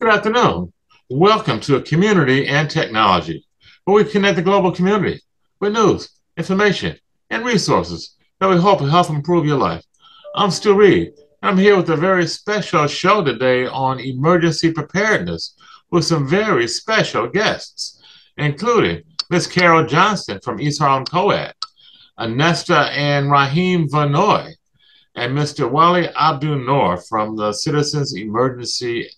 Good afternoon. Welcome to Community and Technology, where we connect the global community with news, information, and resources that we hope will help improve your life. I'm Stu Reid, and I'm here with a very special show today on emergency preparedness with some very special guests, including Miss Carol Johnston from East Harlem Co-ed, Anesta and Raheem Vannoy, and Mr. Wali Abun Noor from the Citizens Emergency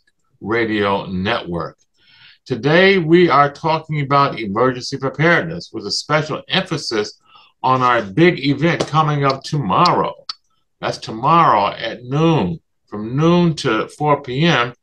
Radio Network. Today, we are talking about emergency preparedness with a special emphasis on our big event coming up tomorrow. That's tomorrow at noon, from noon to 4 p.m.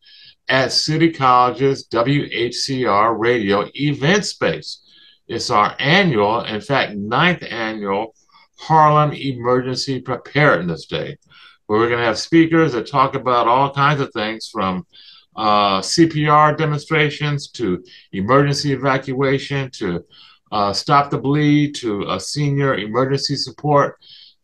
at City College's WHCR radio event space. It's our annual, in fact, ninth annual Harlem Emergency Preparedness Day, where we're going to have speakers that talk about all kinds of things from CPR demonstrations to emergency evacuation to stop the bleed to senior emergency support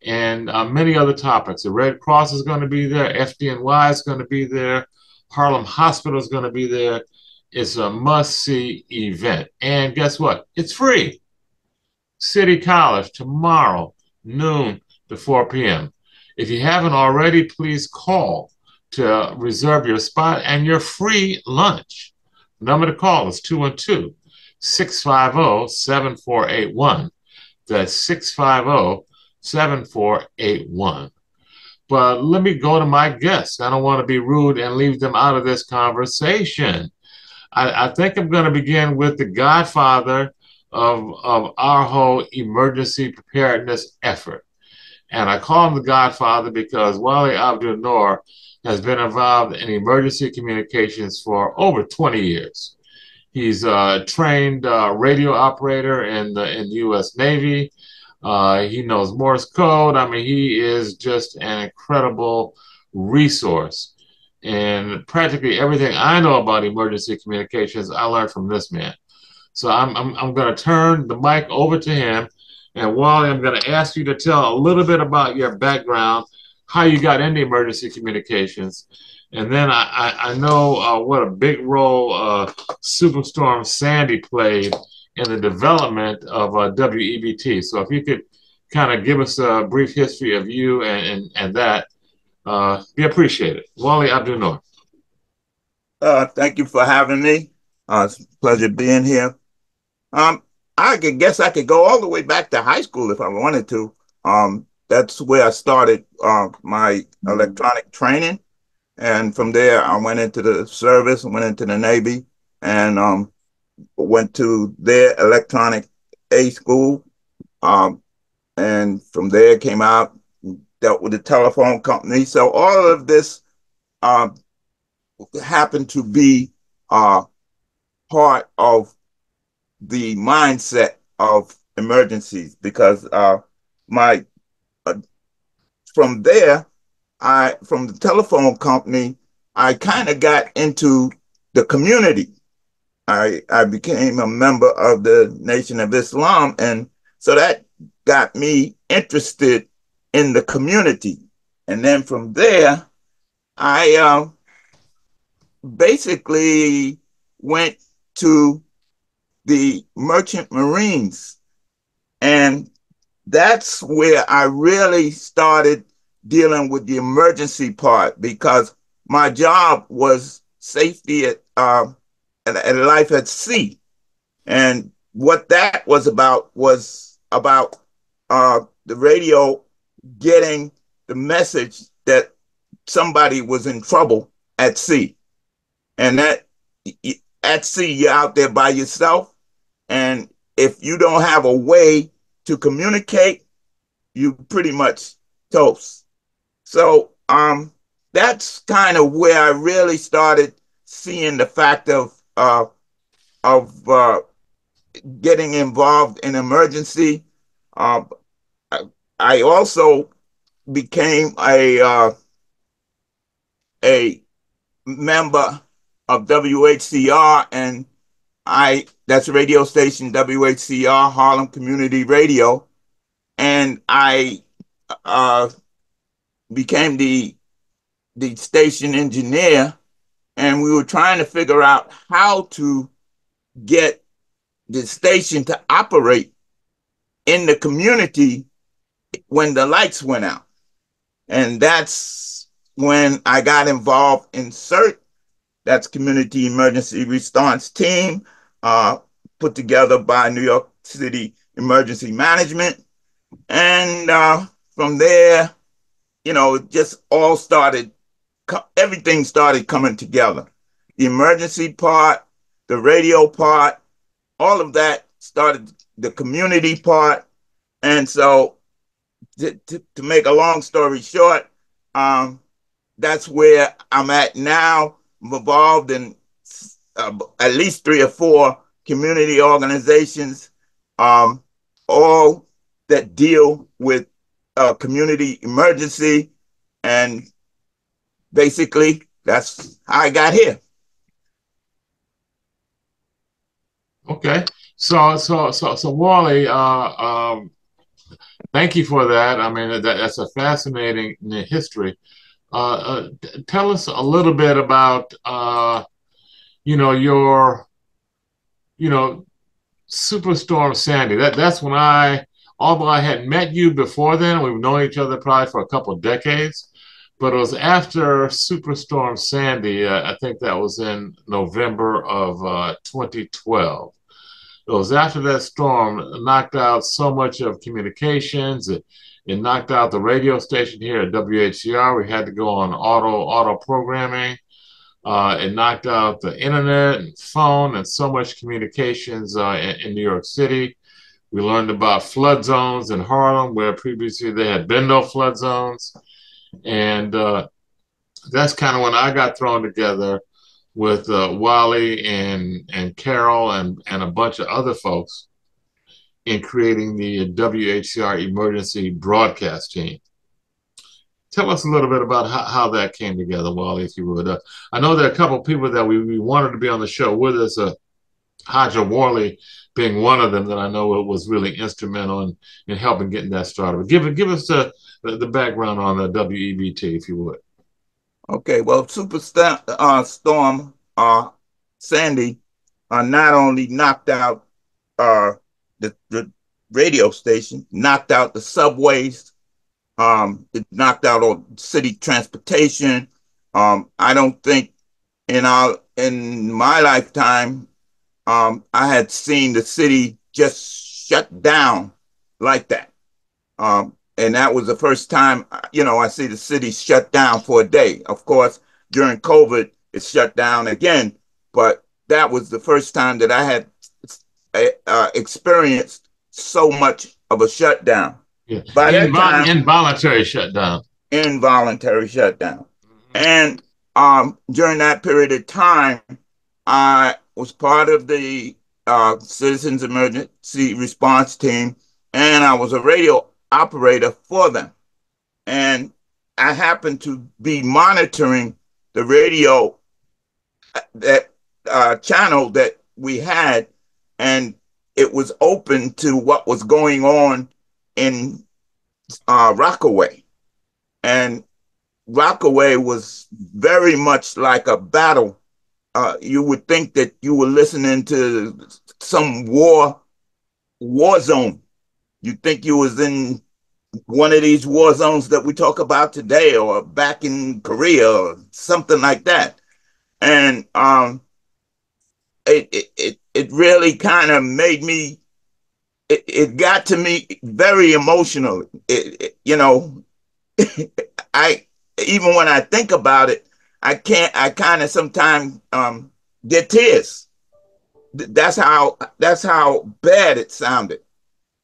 and many other topics. The Red Cross is going to be there. FDNY is going to be there. Harlem Hospital is going to be there. It's a must-see event. And guess what? It's free. City College tomorrow, noon to 4 p.m. If you haven't already, please call to reserve your spot and your free lunch. The number to call is 212-650-7481. That's 650-7481. But let me go to my guests. I don't want to be rude and leave them out of this conversation. I think I'm going to begin with the godfather of our whole emergency preparedness effort. And I call him the godfather because Wali Abun Noor has been involved in emergency communications for over 20 years. He's a trained radio operator in the U.S. Navy. He knows Morse code. I mean, he is just an incredible resource. And practically everything I know about emergency communications, I learned from this man. So I'm going to turn the mic over to him. And Wally, I'm going to ask you to tell a little bit about your background, how you got into emergency communications. And then I know what a big role Superstorm Sandy played in the development of WEBT. So if you could kind of give us a brief history of you and that, we appreciate it. Wali Abun Noor. Thank you for having me. It's a pleasure being here. I could go all the way back to high school if I wanted to. That's where I started my electronic training. And from there, I went into the service, went into the Navy, and went to their electronic A school. And from there, came out, dealt with the telephone company. So all of this happened to be part of the mindset of emergencies because from there, from the telephone company, I kind of got into the community. I became a member of the Nation of Islam, and so that got me interested in the community. And then from there, I basically went to the Merchant Marines. And that's where I really started dealing with the emergency part because my job was safety at life at sea. And what that was about the radio getting the message that somebody was in trouble at sea. And that at sea, you're out there by yourself. And if you don't have a way to communicate, you pretty much toast. So that's kind of where I really started seeing the fact of getting involved in emergency. I also became a member of WHCR, and that's radio station WHCR, Harlem Community Radio, and I became the station engineer and we were trying to figure out how to get the station to operate in the community when the lights went out. And that's when I got involved in CERT. That's Community Emergency Response Team, uh, put together by New York City Emergency Management. And from there, just all started, everything started coming together. The emergency part, the radio part, all of that started, the community part. And so to make a long story short, um, that's where I'm at now. I'm involved in at least 3 or 4 community organizations, um, all that deal with community emergency. And basically, that's how I got here. Okay. So Wally, thank you for that. I mean, that's a fascinating history. Tell us a little bit about, your, you know, Superstorm Sandy. That's when although I had met you before then, we've known each other probably for a couple of decades, but it was after Superstorm Sandy. I think that was in November of 2012. It was after that storm knocked out so much of communications. It knocked out the radio station here at WHCR. We had to go on auto programming. It knocked out the internet and phone and so much communications in New York City. We learned about flood zones in Harlem, where previously there had been no flood zones. And that's kind of when I got thrown together with Wali and Carol and a bunch of other folks in creating the WHCR emergency broadcast team. Tell us a little bit about how that came together, Wally, if you would. I know there are a couple of people that we wanted to be on the show with us, Haja Worley being one of them, that I know was really instrumental in helping getting that started. But give us the background on the WEBT, if you would. Okay, well, Storm Sandy not only knocked out the radio station, knocked out the subways, it knocked out all city transportation. I don't think in my lifetime I had seen the city just shut down like that. And that was the first time, I see the city shut down for a day. Of course, during COVID, it shut down again, but that was the first time that I had experienced so much of a shutdown. Yeah. By that time, Involuntary shutdown. Involuntary shutdown. And during that period of time, I was part of the Citizens Emergency Response Team, and I was a radio operator for them. And I happened to be monitoring the radio that channel that we had, and it was open to what was going on in Rockaway. And Rockaway was very much like a battle. You would think that you were listening to some war zone. You'd think you was in one of these war zones that we talk about today, or back in Korea or something like that. And it really kind of made me, it got to me very emotional. I, even when I think about it, I kind of sometimes get tears. That's how bad it sounded.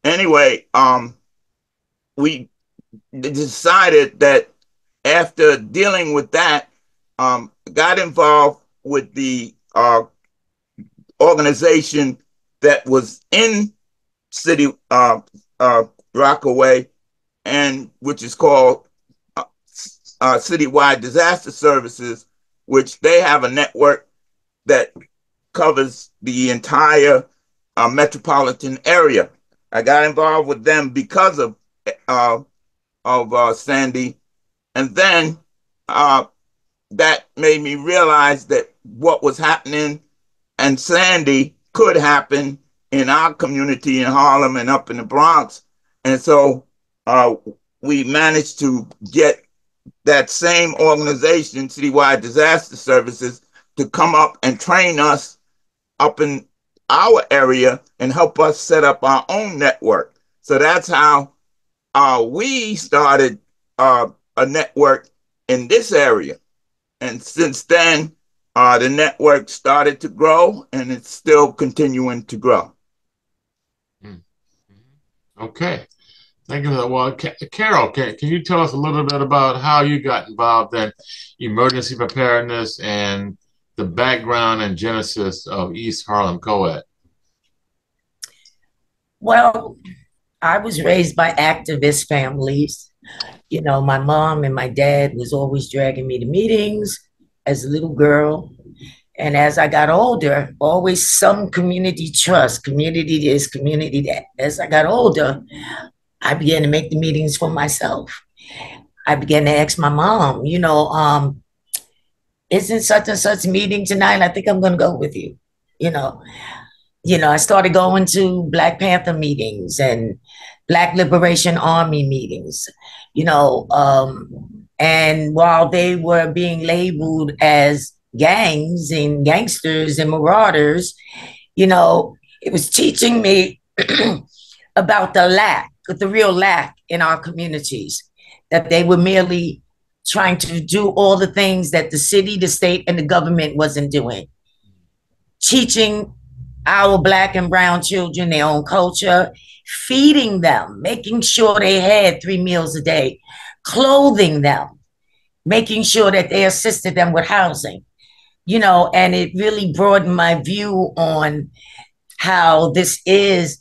Anyway, we decided that after dealing with that, got involved with the organization that was in City Rockaway, and which is called Citywide Disaster Services, which they have a network that covers the entire metropolitan area. I got involved with them because of Sandy, and then that made me realize that what was happening and Sandy could happen in our community in Harlem and up in the Bronx. And so uh, we managed to get that same organization, Citywide Disaster Services, to come up and train us up in our area and help us set up our own network. So that's how we started a network in this area. And since then, the network started to grow and it's still continuing to grow. Mm. Okay. Thank you for that. Well, Carol, can you tell us a little bit about how you got involved in emergency preparedness and the background and genesis of East Harlem Co-ed? Well, I was raised by activist families. You know, my mom and my dad was always dragging me to meetings as a little girl. And as I got older, always some community trust, community this, community that. As I got older, I began to make the meetings for myself. I began to ask my mom, isn't such and such meeting tonight? I think I'm going to go with you. You know, I started going to Black Panther meetings and Black Liberation Army meetings, and while they were being labeled as gangs and gangsters and marauders, it was teaching me about the real lack in our communities, that they were merely trying to do all the things that the city, the state, and the government wasn't doing. Teaching our Black and brown children their own culture, feeding them, making sure they had 3 meals a day, clothing them, making sure that they assisted them with housing, and it really broadened my view on how this is,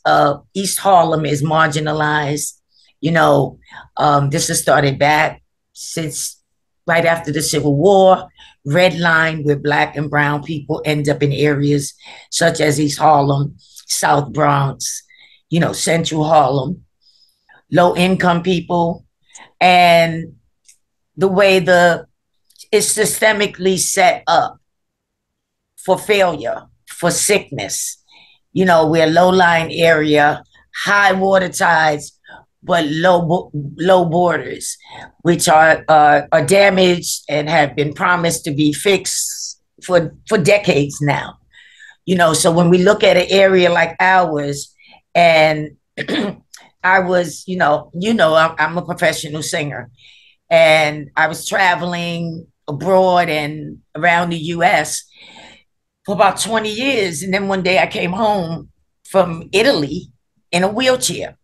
East Harlem is marginalized. This has started back since right after the Civil War, red line where Black and brown people end up in areas such as East Harlem, South Bronx, Central Harlem, low income people, and the way it's systemically set up for failure, for sickness. We're a low-lying area, high water tides, but low borders, which are damaged and have been promised to be fixed for decades now. So when we look at an area like ours, and I was, I'm a professional singer, and I was traveling abroad and around the US for about 20 years. And then one day I came home from Italy in a wheelchair.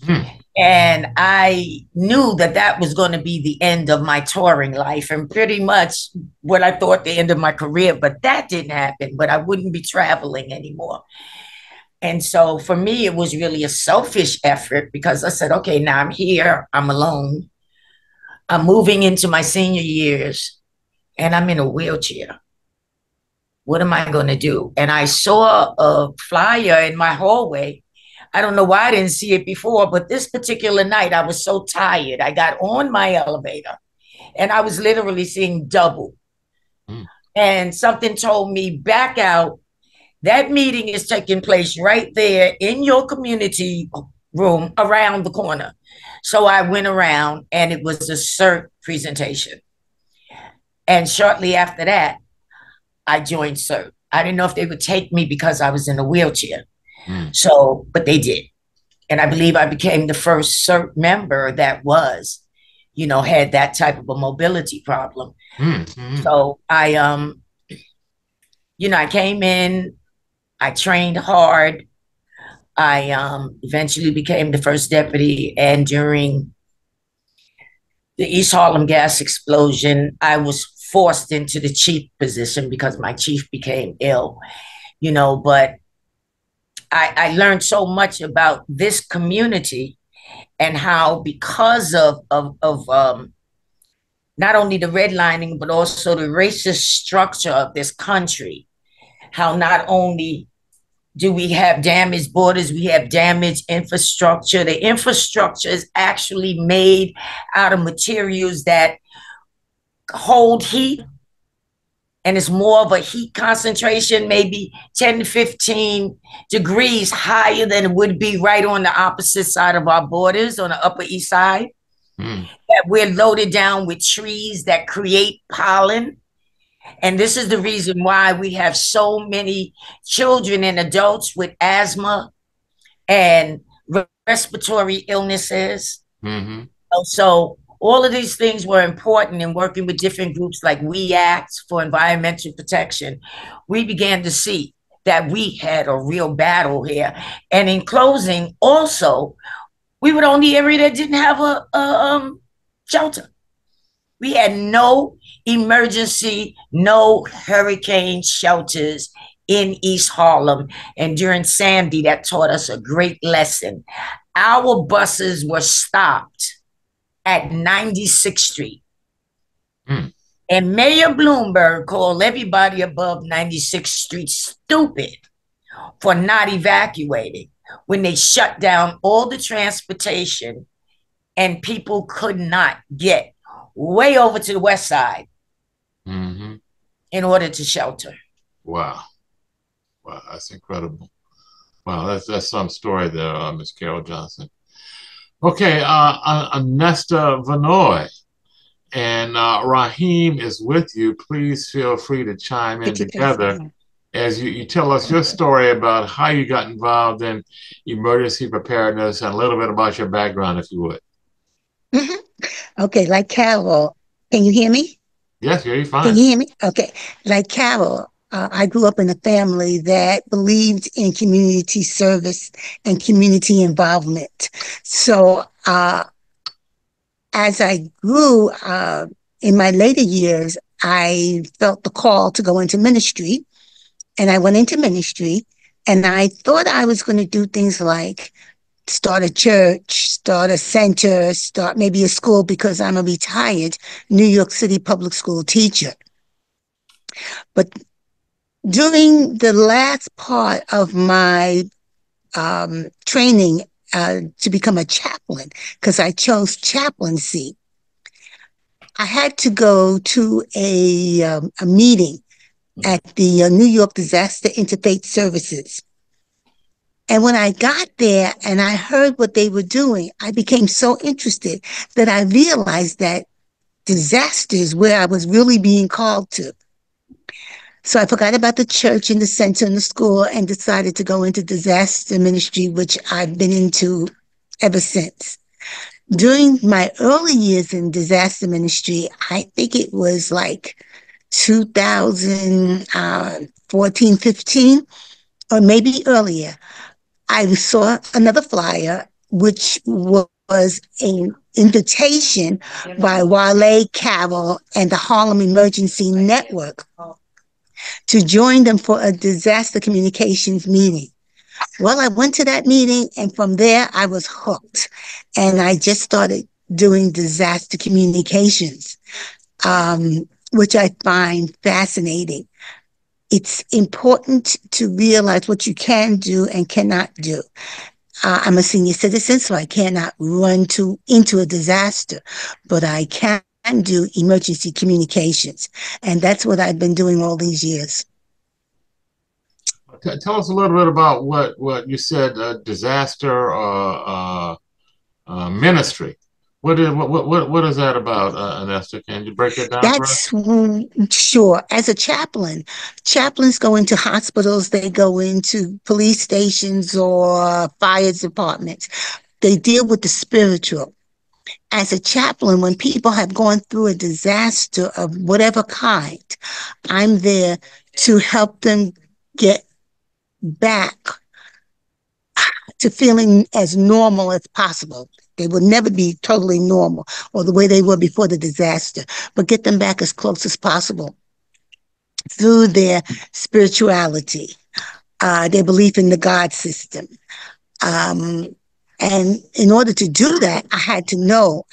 Hmm. And I knew that was going to be the end of my touring life and pretty much what I thought the end of my career, but that didn't happen, but I wouldn't be traveling anymore. And so for me, it was really a selfish effort because I said, okay, now I'm here, I'm alone. I'm moving into my senior years and I'm in a wheelchair. What am I going to do? And I saw a flyer in my hallway. I don't know why I didn't see it before, but this particular night I was so tired. I got on my elevator and I was literally seeing double. Mm. And something told me, back out. That meeting is taking place right there in your community room around the corner. So I went around and it was a CERT presentation. And shortly after that, I joined CERT. I didn't know if they would take me because I was in a wheelchair. Mm. So, but they did. And I believe I became the first CERT member that was, had that type of a mobility problem. Mm-hmm. So I came in, I trained hard. I eventually became the first deputy. And during the East Harlem gas explosion, I was forced into the chief position because my chief became ill, but I learned so much about this community and how, because of not only the redlining, but also the racist structure of this country, how not only do we have damaged borders, we have damaged infrastructure. The infrastructure is actually made out of materials that hold heat and it's more of a heat concentration, maybe 10 to 15 degrees higher than it would be right on the opposite side of our borders on the Upper East Side. That we're loaded down with trees that create pollen. And this is the reason why we have so many children and adults with asthma and respiratory illnesses. So all of these things were important in working with different groups like We Act for environmental protection. We began to see that we had a real battle here. And in closing, also, we were the only area that didn't have a shelter. We had no emergency, no hurricane shelters in East Harlem. And during Sandy, that taught us a great lesson. Our buses were stopped at 96th Street. And Mayor Bloomberg called everybody above 96th Street stupid for not evacuating when they shut down all the transportation and people could not get way over to the west side in order to shelter. Wow. Wow, that's incredible. Wow, that's some story there, Ms. Carol Johnson. Okay, Anesta, Vannoy, and Raheem is with you. Please feel free to chime in together as you tell us your story about how you got involved in emergency preparedness and a little bit about your background, if you would. Okay, like Carol, can you hear me? Yes, you're fine. Can you hear me? Okay, like Carol, I grew up in a family that believed in community service and community involvement. So as I grew in my later years, I felt the call to go into ministry. And I went into ministry, and I thought I was going to do things like start a church, start a center, start maybe a school, because I'm a retired New York City public school teacher. But during the last part of my training to become a chaplain, because I chose chaplaincy, I had to go to a meeting at the New York Disaster Interfaith Services. And when I got there and I heard what they were doing, I became so interested that I realized that disaster is where I was really being called to. So I forgot about the church and the center and the school and decided to go into disaster ministry, which I've been into ever since. During my early years in disaster ministry, I think it was like 2014, 15, or maybe earlier, I saw another flyer, which was an invitation by Wali, Carol, and the Harlem Emergency Network to join them for a disaster communications meeting. Well, I went to that meeting, and from there, I was hooked. And I just started doing disaster communications, which I find fascinating. It's important to realize what you can do and cannot do. I'm a senior citizen, so I cannot run into a disaster, but I can do emergency communications. And that's what I've been doing all these years. Tell us a little bit about what you said, disaster ministry. What is that about, Anesta? Can you break it down? That's sure. As a chaplain, chaplains go into hospitals, they go into police stations or fire departments. They deal with the spiritual. As a chaplain, when people have gone through a disaster of whatever kind, I'm there to help them get back to feeling as normal as possible. They will never be totally normal or the way they were before the disaster, but get them back as close as possible through their spirituality, their belief in the God system. And in order to do that, I have to know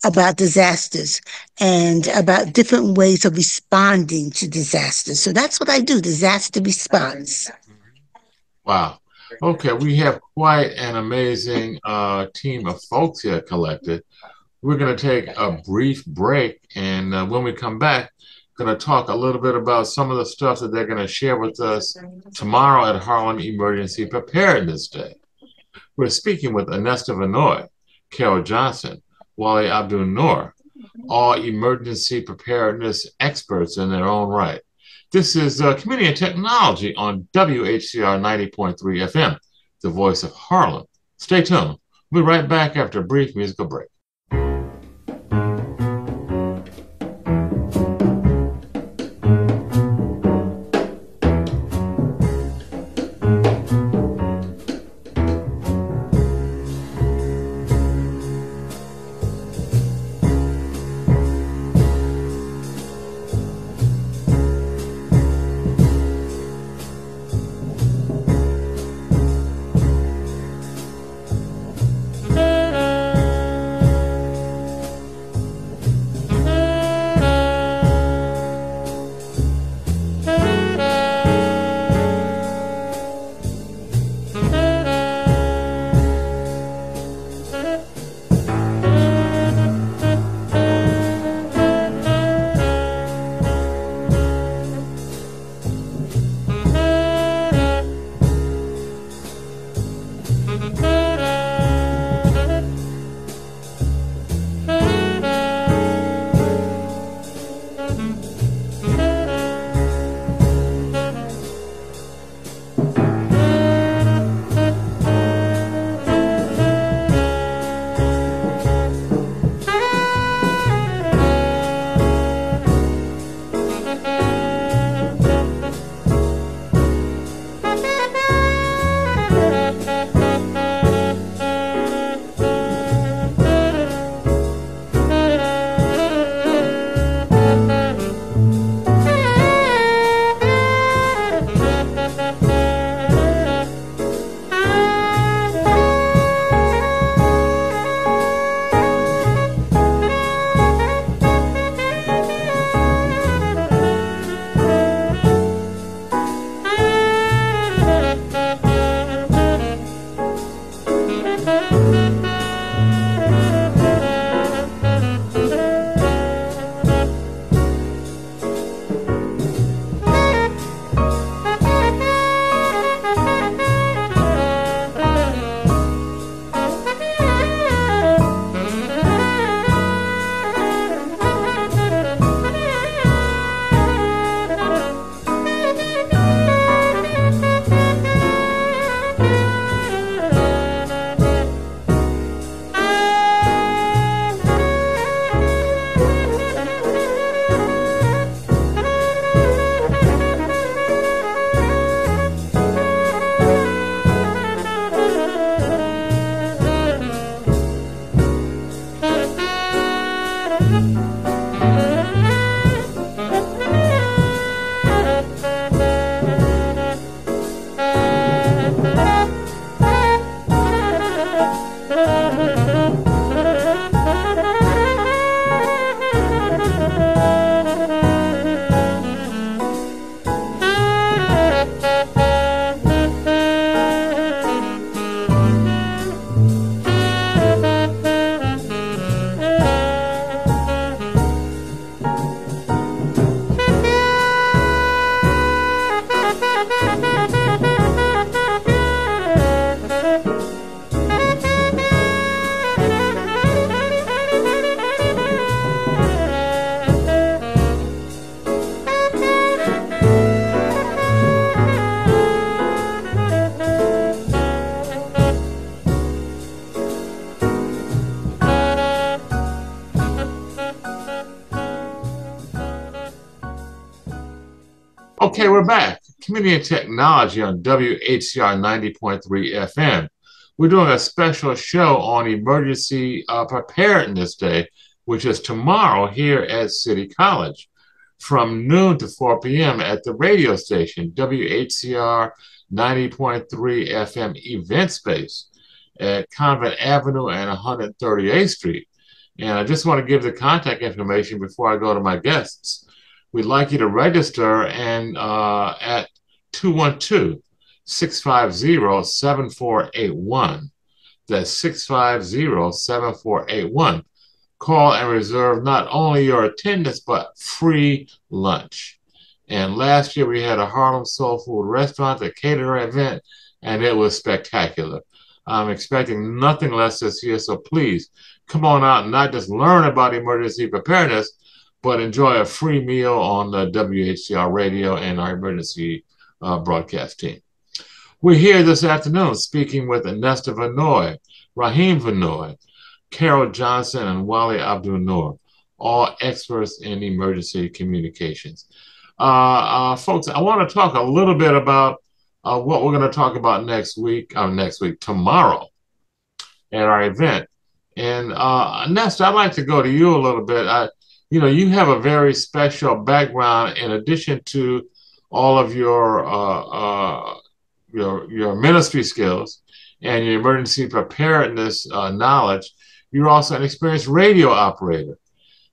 about disasters and about different ways of responding to disasters. So that's what I do, disaster response. Wow. Okay, we have quite an amazing team of folks here collected. We're going to take a brief break, and when we come back, going to talk a little bit about some of the stuff that they're going to share with us tomorrow at Harlem Emergency Preparedness Day. We're speaking with Anesta Vannoy, Carol Johnson, Wali Abun Noor, all emergency preparedness experts in their own right. This is Community and Technology on WHCR 90.3 FM, the voice of Harlem. Stay tuned. We'll be right back after a brief musical break. Okay, we're back. Community and Technology on WHCR 90.3 FM. We're doing a special show on Emergency Preparedness Day, which is tomorrow here at City College from noon to 4 p.m. at the radio station, WHCR 90.3 FM event space at Convent Avenue and 138th Street. And I just want to give the contact information before I go to my guests. We'd like you to register and at 212-650-7481. That's 650-7481. call and reserve not only your attendance, but free lunch. And last year we had a Harlem Soul Food restaurant, a catering event, and it was spectacular. I'm expecting nothing less this year, so please come on out and not just learn about emergency preparedness, but enjoy a free meal on the WHCR radio and our emergency broadcast team. We're here this afternoon speaking with Anesta Vannoy, Raheem Vannoy, Carol Johnson, and Wali Abun, all experts in emergency communications. Folks, I want to talk a little bit about what we're going to talk about tomorrow at our event. And Anesta, I'd like to go to you a little bit. You have a very special background in addition to all of your ministry skills and your emergency preparedness knowledge. You're also an experienced radio operator.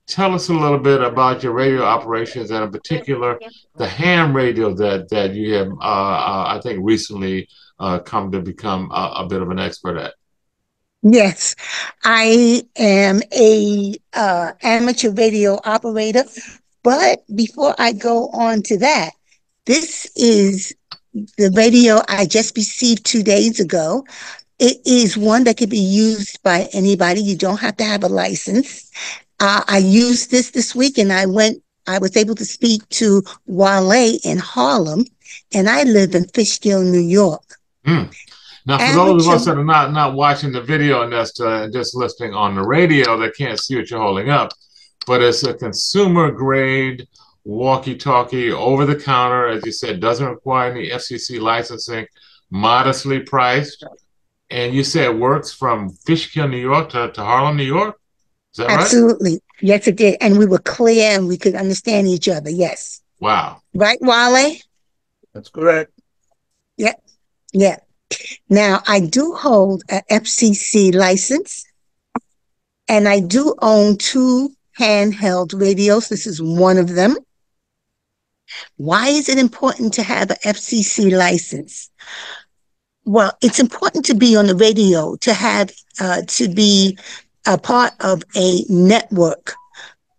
Tell us a little bit about your radio operations and in particular the ham radio that you have, I think, recently come to become a bit of an expert at. Yes, I am a amateur radio operator. But before I go on to that, this is the radio I just received 2 days ago. It is one that can be used by anybody. You don't have to have a license. I used this week, and I was able to speak to Wali in Harlem, and I live in Fishkill, New York. Now, for those of us that are not watching the video and that's just listening on the radio, that can't see what you're holding up, but it's a consumer grade walkie-talkie, over the counter, as you said, doesn't require any FCC licensing, modestly priced. And you say it works from Fishkill, New York to Harlem, New York? Is that right? Absolutely. Yes, it did. And we were clear and we could understand each other. Yes. Wow. Right, Wale? That's correct. Yeah. Yeah. Now, I do hold a FCC license, and I do own 2 handheld radios. This is one of them. Why is it important to have an FCC license? Well, it's important to be on the radio, to be a part of a network,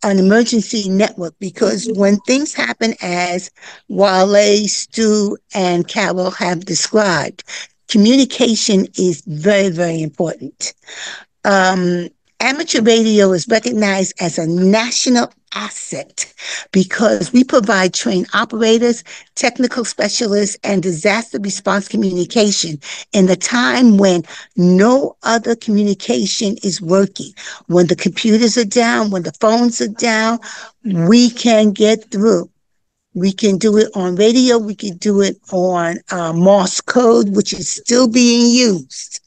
an emergency network, because when things happen as Wale, Stu, and Carol have described, communication is very, very important. Amateur radio is recognized as a national asset because we provide trained operators, technical specialists, and disaster response communication in the time when no other communication is working. When the computers are down, when the phones are down, we can get through. We can do it on radio. We can do it on Morse code, which is still being used.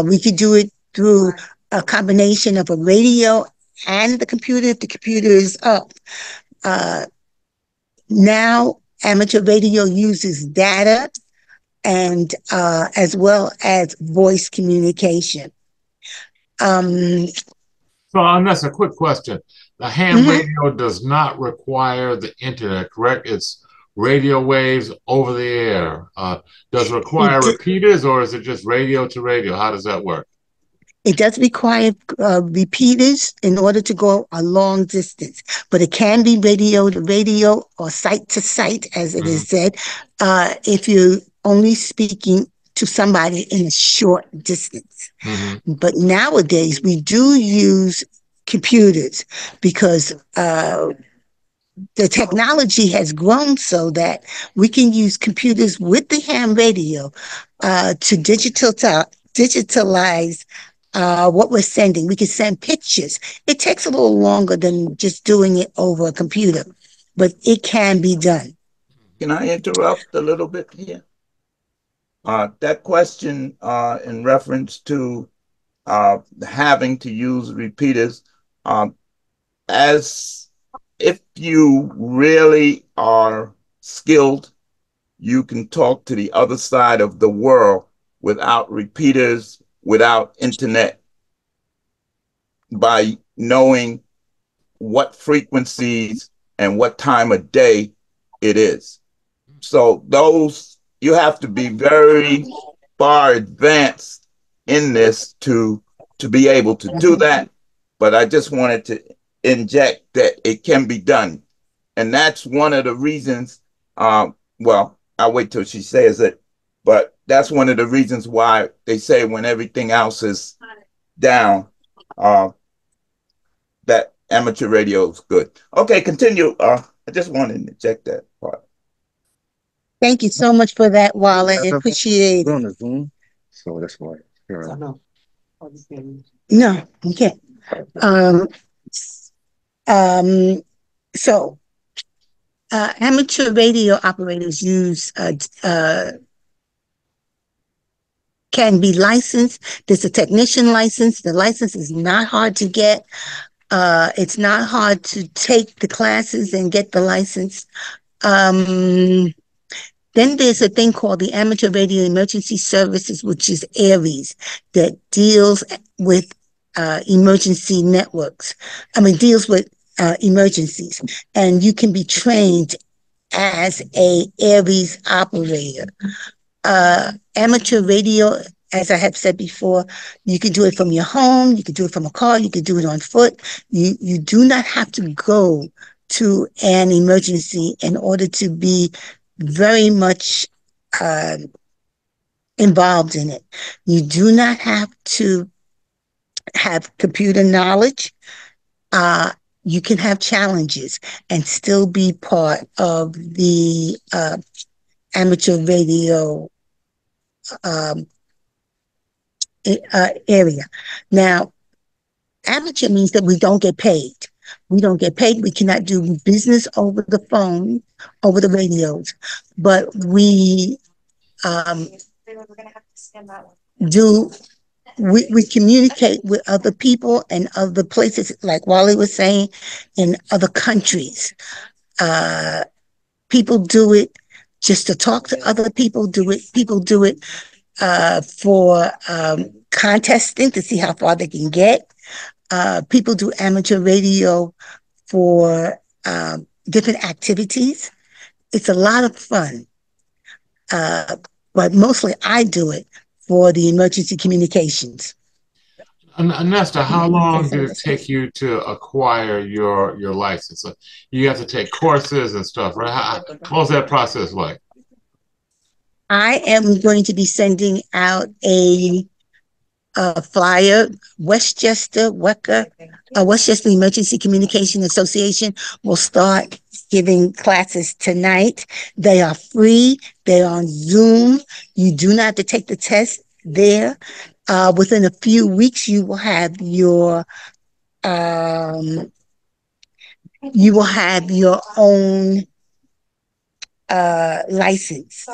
We could do it through a combination of a radio and the computer if the computer is up. Now, amateur radio uses data and as well as voice communication. So that's a quick question. The ham radio does not require the internet, correct? It's radio waves over the air. Does it require repeaters, or is it just radio to radio? How does that work? It does require repeaters in order to go a long distance, but it can be radio to radio or site to site, as it is said, if you're only speaking to somebody in a short distance. But nowadays, we do use computers because the technology has grown so that we can use computers with the ham radio to digitalize what we're sending. We can send pictures. It takes a little longer than just doing it over a computer, but it can be done. Can I interrupt a little bit here? That question in reference to having to use repeaters, as if you really are skilled, you can talk to the other side of the world without repeaters, without internet, by knowing what frequencies and what time of day it is. So those, you have to be very far advanced in this to to be able to do that, but I just wanted to inject that it can be done. And that's one of the reasons, well, I'll wait till she says it, but that's one of the reasons why they say when everything else is down, that amateur radio is good. Okay, continue. I just wanted to check that part. Thank you so much for that, Wally. I appreciate it. So that's why. No, you can't. So amateur radio operators can be licensed. There's a technician license. The license is not hard to get. It's not hard to take the classes and get the license. Then there's a thing called the Amateur Radio Emergency Services, which is ARES, that deals with emergency networks. Deals with emergencies. And you can be trained as a ARES operator. Amateur radio, as I have said before, you can do it from your home, you can do it from a car, you can do it on foot. You do not have to go to an emergency in order to be very much involved in it. You do not have to have computer knowledge. You can have challenges and still be part of the amateur radio area. Now, amateur means that we don't get paid. We don't get paid. We cannot do business over the phone, over the radios, but we we communicate with other people and other places, like Wally was saying, in other countries. People do it just to talk to other people. People do it for contesting to see how far they can get. People do amateur radio for different activities. It's a lot of fun. But mostly I do it for the emergency communications. Anesta, how long did it take you to acquire your license? So you have to take courses and stuff, right? What was that process like? I am going to be sending out a flyer. Westchester Emergency Communication Association will start giving classes tonight. They are free. They're on Zoom. You do not have to take the test there. Within a few weeks, you will have your own license.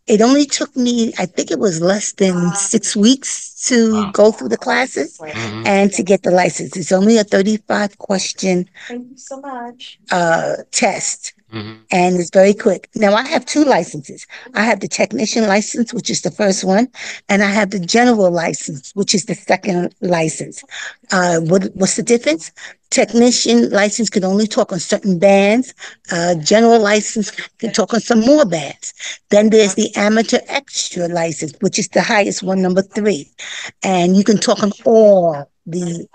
It only took me, I think it was less than 6 weeks to go through the classes and to get the license. It's only a 35 question test. And it's very quick. Now, I have 2 licenses. I have the technician license, which is the first one, and I have the general license, which is the second license. What's the difference? Technician license can only talk on certain bands. General license can talk on some more bands. Then there's the amateur extra license, which is the highest one, number 3. And you can talk on all the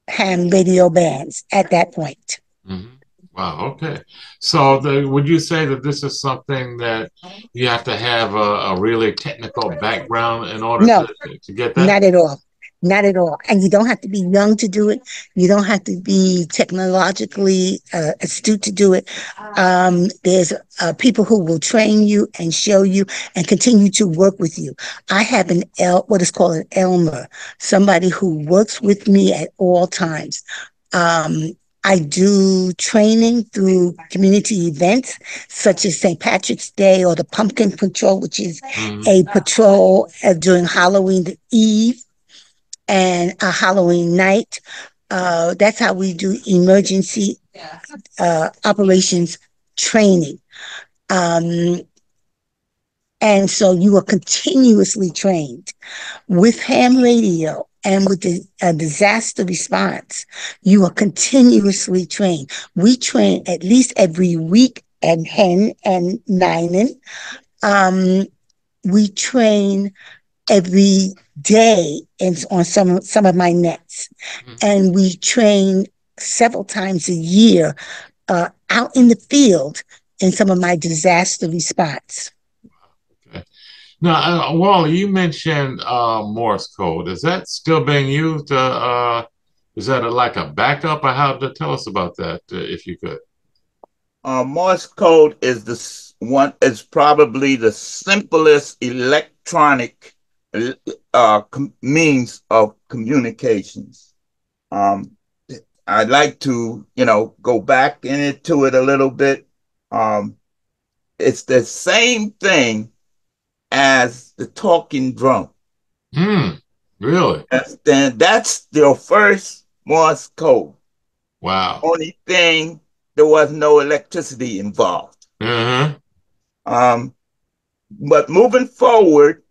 ham radio bands at that point. Wow, okay. So would you say that this is something that you have to have a really technical background in order to get that? Not at all. Not at all. And you don't have to be young to do it. You don't have to be technologically astute to do it. There's people who will train you and show you and continue to work with you. I have what is called an Elmer, somebody who works with me at all times. I do training through community events such as St. Patrick's Day or the Pumpkin Patrol, which is a patrol during Halloween Eve and a Halloween night. That's how we do emergency operations training. And so you are continuously trained with ham radio and with the disaster response. You are continuously trained. We train at least every week at Hen and Ninen. We train every day on some of my nets. And we train several times a year out in the field in some of my disaster response. Okay. Now, Wally, you mentioned Morse code. Is that still being used? Is that like a backup, or how to tell us about that, if you could? Morse code is is probably the simplest electronic means of communications. Um, I'd like to, go back into it a little bit. Um, it's the same thing as the talking drum. Really? That's your first Morse code. Wow. Only thing, there was no electricity involved. Uh-huh. But moving forward,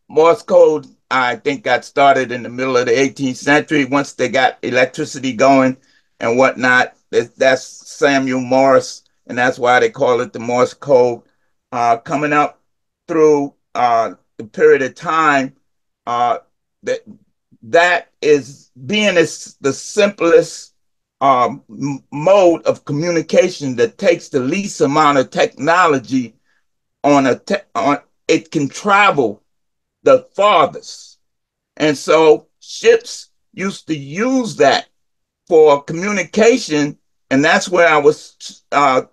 Morse code, I think, got started in the middle of the 18th century. Once they got electricity going and whatnot, that's Samuel Morse, and that's why they call it the Morse code. Coming up through the period of time, that that is being the simplest mode of communication that takes the least amount of technology on it can travel the farthest. And so ships used to use that for communication. And that's where I was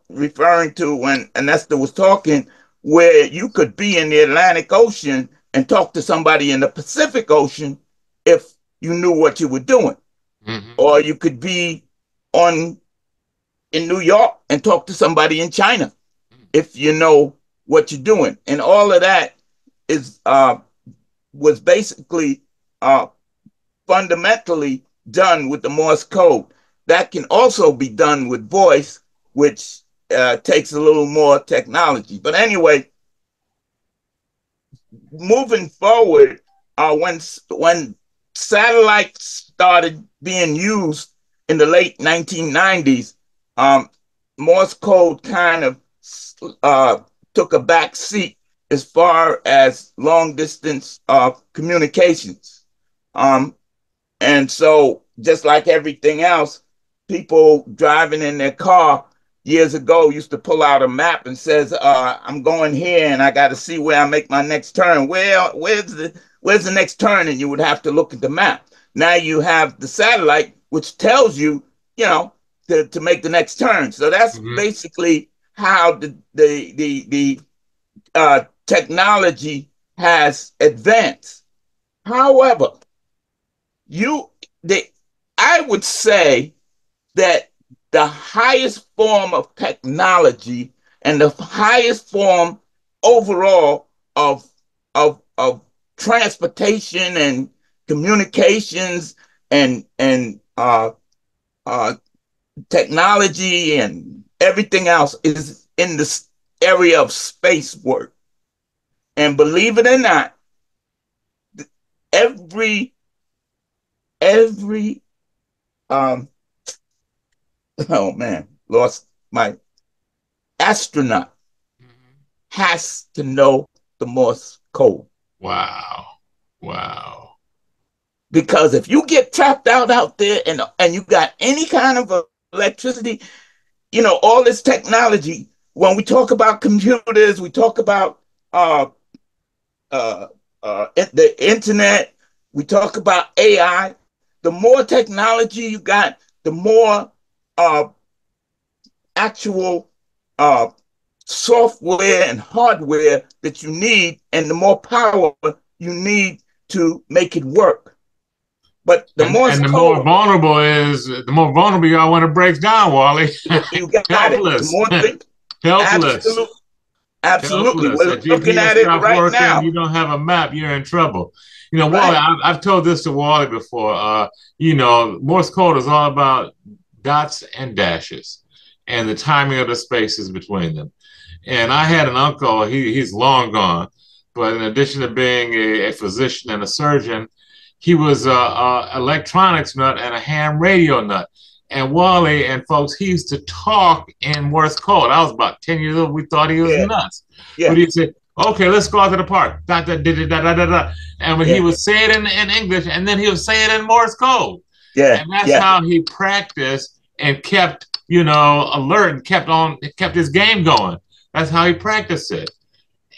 referring to when Anesta was talking, where you could be in the Atlantic Ocean and talk to somebody in the Pacific Ocean if you knew what you were doing. Mm-hmm. Or you could be in New York and talk to somebody in China if you know what you're doing. And all of that was basically fundamentally done with the Morse code. That can also be done with voice, which takes a little more technology. But anyway, moving forward, when satellites started being used in the late 1990s, Morse code kind of took a back seat as far as long distance communications. And so, just like everything else, people driving in their car years ago used to pull out a map and says, I'm going here and I got to see where I make my next turn. Where's the next turn? And you would have to look at the map. Now you have the satellite, which tells you, to make the next turn. So that's basically how the technology has advanced. However, I would say that the highest form of technology and the highest form overall of transportation and communications and technology and everything else is in this area of space work. And believe it or not, every oh man, lost my astronaut has to know the Morse code. Wow. Because if you get trapped out there and you got any kind of electricity, all this technology, when we talk about computers, we talk about the internet, we talk about AI, the more technology you got, the more actual software and hardware that you need, and the more power you need to make it work. But the more vulnerable you are when it breaks down, Wally. You got helpless. It. Helpless. Absolutely. Helpless. We're looking at it right working, now. You don't have a map, you're in trouble. Wally, I've told this to Wally before. Morse code is all about dots and dashes and the timing of the spaces between them. And I had an uncle, he's long gone, but in addition to being a physician and a surgeon, he was a electronics nut and a ham radio nut. And Wally and folks, he used to talk in Morse code. I was about 10 years old. We thought he was nuts. Yeah. But he'd say, Okay, let's go out to the park. Da, da, da, da, da, da, da. And when he Yeah, would say it in English, and then he would say it in Morse code. yeah, And that's yeah. how he practiced and kept, alert and kept his game going. That's how he practiced it.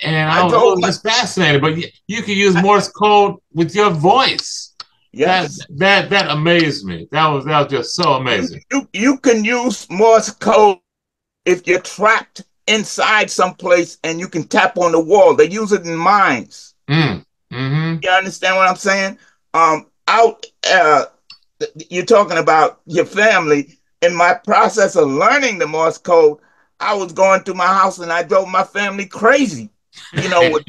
And I told my it's fascinating. But you can use I, Morse code with your voice. That yes. that that amazed me. That was just so amazing. You can use Morse code if you're trapped inside someplace and you can tap on the wall. They use it in mines. Mm. Mm-hmm. You understand what I'm saying? Out you're talking about your family. In my process of learning the Morse code, I was going through my house and I drove my family crazy, with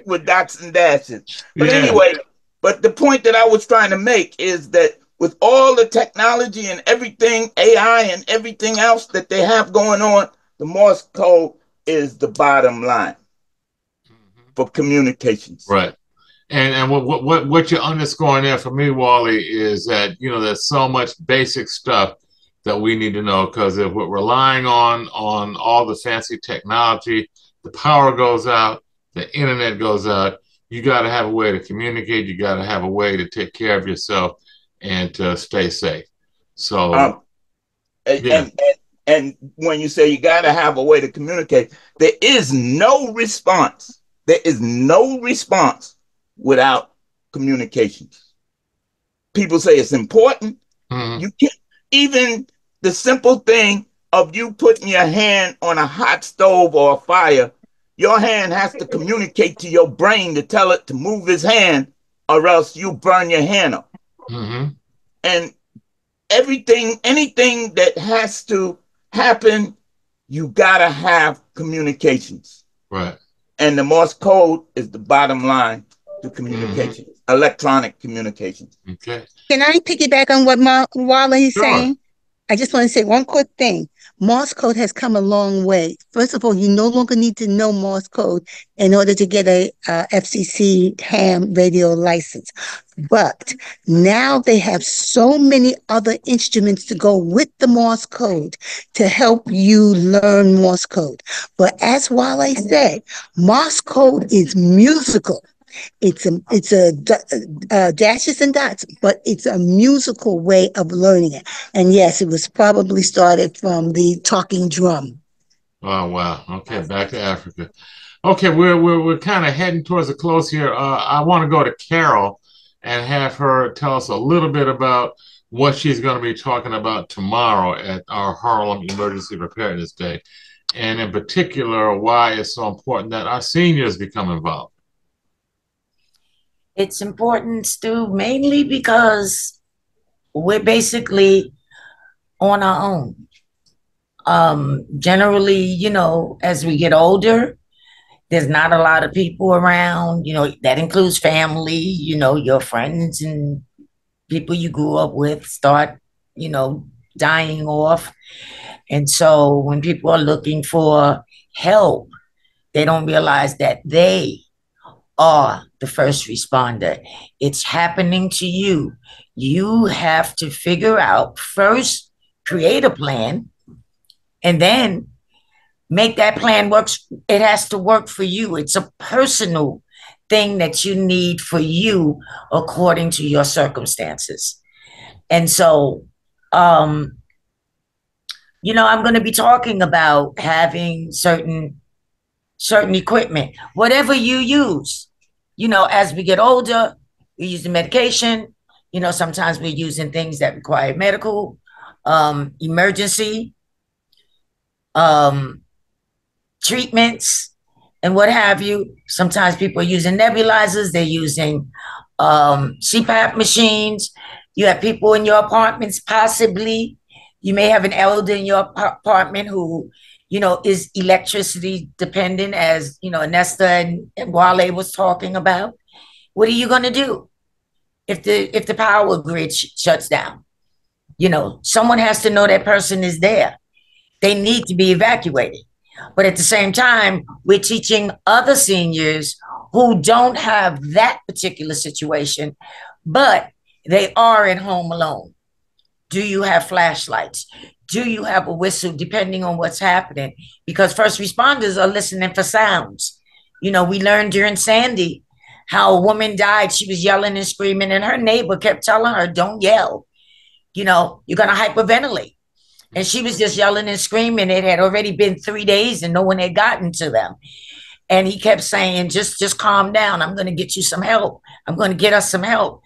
with dots and dashes. But Yeah. anyway, but the point that I was trying to make is that with all the technology and everything, AI and everything else that they have going on, the Morse code is the bottom line for communications. Right. And what you're underscoring there for me, Wally, is that there's so much basic stuff that we need to know, because if we're relying on all the fancy technology, the power goes out, the internet goes out. You got to have a way to communicate. You got to have a way to take care of yourself and to stay safe. So Um, and, yeah. and and when you say you got to have a way to communicate, there is no response. There is no response without communications. People say it's important. Mm-hmm. You can't even the simple thing of you putting your hand on a hot stove or a fire. Your hand has to communicate to your brain to tell it to move his hand, or else you burn your hand up. Mm-hmm. And anything that has to happen, you gotta have communications. Right. And the Morse code is the bottom line to Mm-hmm. communications, electronic communications. Okay. Can I piggyback on what Wally is Sure. saying? I just want to say one quick thing. Morse code has come a long way. First of all, you no longer need to know Morse code in order to get a FCC ham radio license. But now they have so many other instruments to go with the Morse code to help you learn Morse code. But as Wale said, Morse code is musical. It's a dashes and dots, but it's a musical way of learning it. And yes, it was probably started from the talking drum. Oh wow. Okay, back to Africa. Okay, we're kind of heading towards the close here. I want to go to Carol and have her tell us a little bit about what she's going to be talking about tomorrow at our Harlem Emergency Preparedness Day, and in particular, why it's so important that our seniors become involved. It's important, Stu, mainly because we're basically on our own. Generally, as we get older, there's not a lot of people around. That includes family. Your friends and people you grew up with start, dying off. And so when people are looking for help, they don't realize that they are the first responder. It's happening to you. You have to figure out first, create a plan, and then make that plan work. It has to work for you. It's a personal thing that you need for you according to your circumstances. And so, I'm going to be talking about having certain equipment, whatever you use. As we get older, we use the medication. Sometimes we're using things that require medical emergency treatments and what have you. Sometimes people are using nebulizers. They're using CPAP machines. You have people in your apartments, possibly. You may have an elder in your apartment who, is electricity dependent, as, Anesta and Wale was talking about. What are you going to do if the power grid shuts down? Someone has to know that person is there. They need to be evacuated. But at the same time, we're teaching other seniors who don't have that particular situation, but they are at home alone. Do you have flashlights? Do you have a whistle, depending on what's happening? Because first responders are listening for sounds. We learned during Sandy how a woman died. She was yelling and screaming, and her neighbor kept telling her, don't yell. You're going to hyperventilate. And she was just yelling and screaming. It had already been 3 days and no one had gotten to them. And he kept saying, just calm down. I'm going to get you some help. I'm going to get us some help.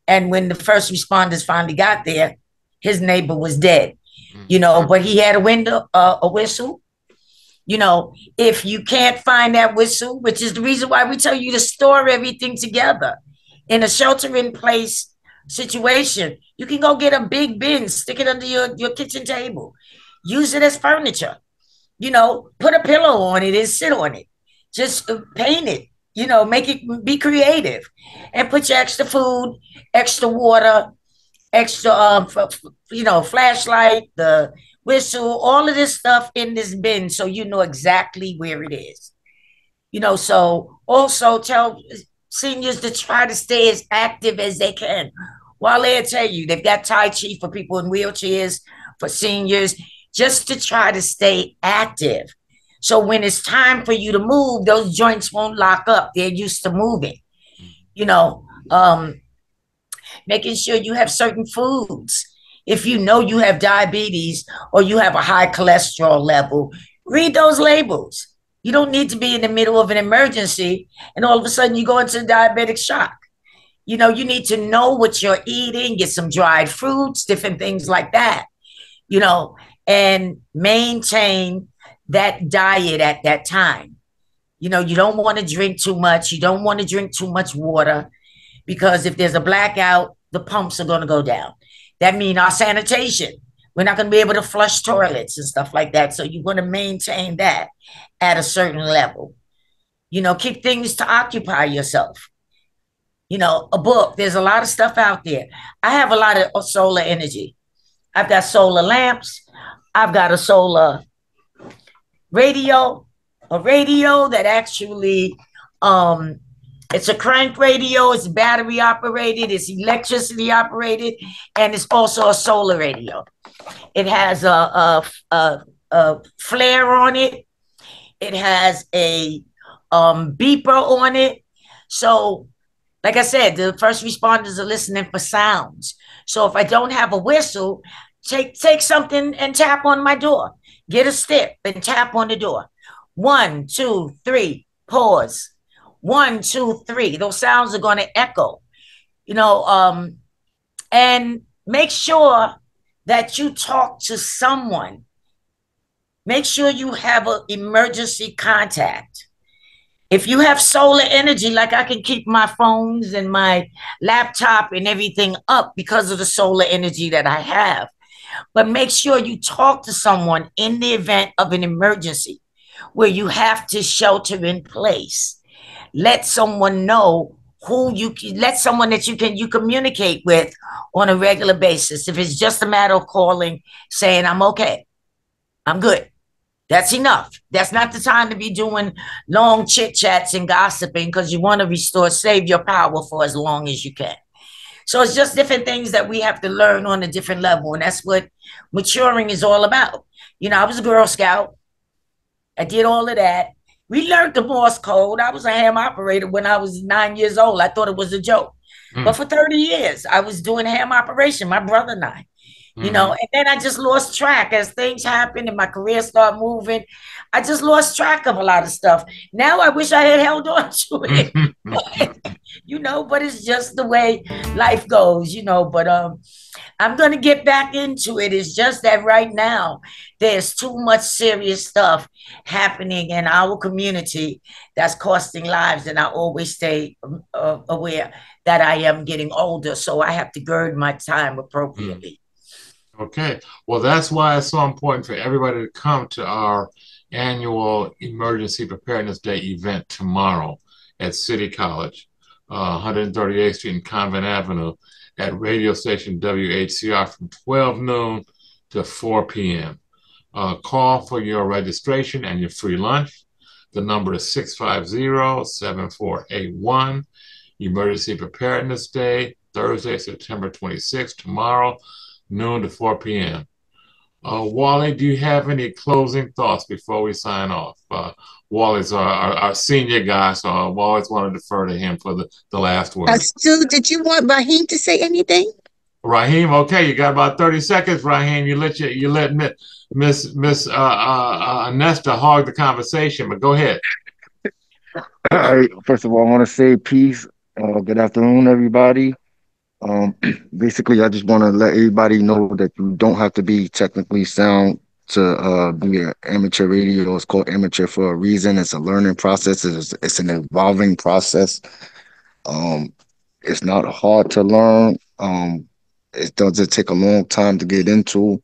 And when the first responders finally got there, his neighbor was dead, but he had a whistle. If you can't find that whistle, which is the reason why we tell you to store everything together in a shelter-in-place situation, you can go get a big bin, stick it under your kitchen table, use it as furniture, put a pillow on it and sit on it, just paint it, make it, be creative, and put your extra food, extra water, extra, flashlight, the whistle, all of this stuff in this bin so you know exactly where it is. So also tell seniors to try to stay as active as they can. While they tell you they've got Tai Chi for people in wheelchairs, for seniors, just to try to stay active. So when it's time for you to move, those joints won't lock up. They're used to moving. Making sure you have certain foods. If you know you have diabetes or you have a high cholesterol level, read those labels. You don't need to be in the middle of an emergency and all of a sudden you go into diabetic shock. You need to know what you're eating, get some dried fruits, different things like that, and maintain that diet at that time. You don't want to drink too much. You don't want to drink too much water because if there's a blackout, the pumps are going to go down. That means our sanitation. We're not going to be able to flush toilets and stuff like that. So you want to maintain that at a certain level. Keep things to occupy yourself. A book. There's a lot of stuff out there. I have a lot of solar energy. I've got solar lamps. I've got a solar radio, a radio that actually, it's a crank radio. It's battery operated. It's electricity operated. And it's also a solar radio. It has a flare on it. It has a beeper on it. So, like I said, the first responders are listening for sounds. So if I don't have a whistle, take something and tap on my door. Get a stick and tap on the door. 1, 2, 3, pause. 1, 2, 3. Those sounds are going to echo. And make sure that you talk to someone. Make sure you have an emergency contact. If you have solar energy, like I can keep my phones and my laptop and everything up because of the solar energy that I have. But make sure you talk to someone in the event of an emergency where you have to shelter in place. Let someone know let someone that you communicate with on a regular basis. If it's just a matter of calling, saying, I'm okay, I'm good. That's enough. That's not the time to be doing long chit chats and gossiping because you want to save your power for as long as you can. So it's just different things that we have to learn on a different level. And that's what maturing is all about. I was a Girl Scout. I did all of that. We learned the Morse code. I was a ham operator when I was 9 years old. I thought it was a joke. But for 30 years, I was doing ham operation, my brother and I. And then I just lost track as things happened and my career started moving. I just lost track of a lot of stuff. Now I wish I had held on to it, but it's just the way life goes, but I'm going to get back into it. It's just that right now there's too much serious stuff happening in our community that's costing lives. And I always stay aware that I am getting older. So I have to gird my time appropriately. Okay. Well, that's why it's so important for everybody to come to our annual Emergency Preparedness Day event tomorrow at City College, 138th Street and Convent Avenue at radio station WHCR from 12 noon to 4 p.m. Call for your registration and your free lunch. The number is 650-7481. Emergency Preparedness Day, Thursday, September 26th, tomorrow, noon to 4 p.m. Wali, do you have any closing thoughts before we sign off? Wally's our senior guy, so I always want to defer to him for the last word. Stu, did you want Raheem to say anything? Raheem, okay, you got about 30 seconds, Raheem. You let Miss Anesta hog the conversation, but go ahead. All right. First of all, I want to say peace. Good afternoon, everybody. Um, Basically, I just want to let everybody know that you don't have to be technically sound to be an amateur radio. It's called amateur for a reason. It's a learning process. It's an evolving process. Um, it's not hard to learn. It doesn't take a long time to get into,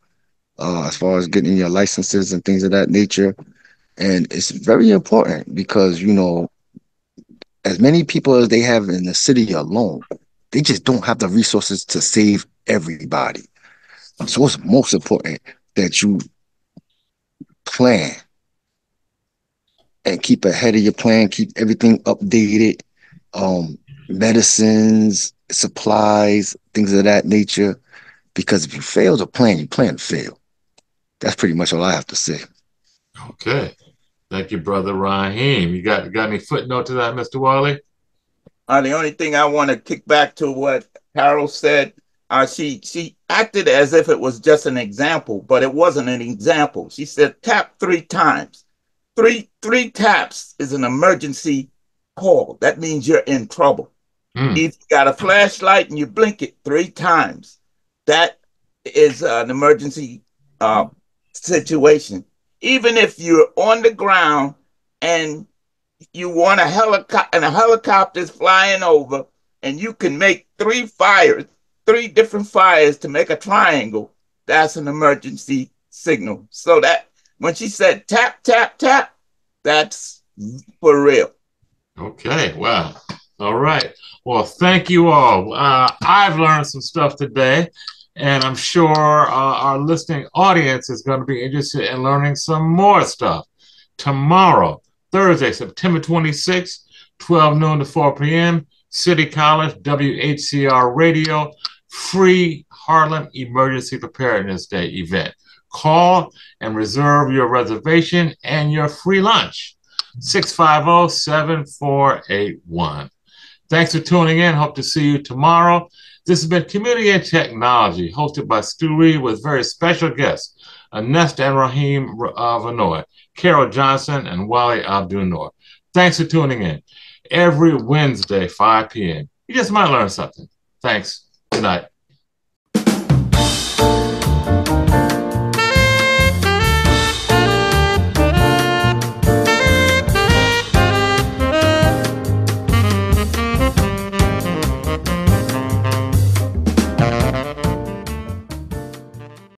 as far as getting your licenses and things of that nature. And it's very important because, as many people as they have in the city alone, they just don't have the resources to save everybody. So it's most important that you plan and keep ahead of your plan, keep everything updated, um, medicines, supplies, things of that nature. Because if you fail to plan, you plan to fail. That's pretty much all I have to say. Okay. Thank you, Brother Raheem. You got any footnote to that, Mr. Wali? The only thing I want to kick back to what Carol said, she acted as if it was just an example, but it wasn't an example. She said tap 3 times. Three taps is an emergency call. That means you're in trouble. If you got a flashlight and you blink it 3 times, that is an emergency situation. Even if you're on the ground and you want a helicopter and a helicopter is flying over and you can make 3 different fires to make a triangle, that's an emergency signal. So that when she said tap, tap, tap, that's for real. Okay, wow. All right. Well, thank you all. I've learned some stuff today, and I'm sure our listening audience is going to be interested in learning some more stuff. Tomorrow, Thursday, September 26th, 12 noon to 4 p.m., City College, WHCR Radio, free Harlem Emergency Preparedness Day event. Call and reserve your reservation and your free lunch. 650-7481. Thanks for tuning in. Hope to see you tomorrow. This has been Community and Technology, hosted by Stu Reid with very special guests, Anesta and Raheem Vannoy, Carol Johnson, and Wali Abun. Thanks for tuning in. Every Wednesday, 5 p.m. You just might learn something. Thanks. Good night.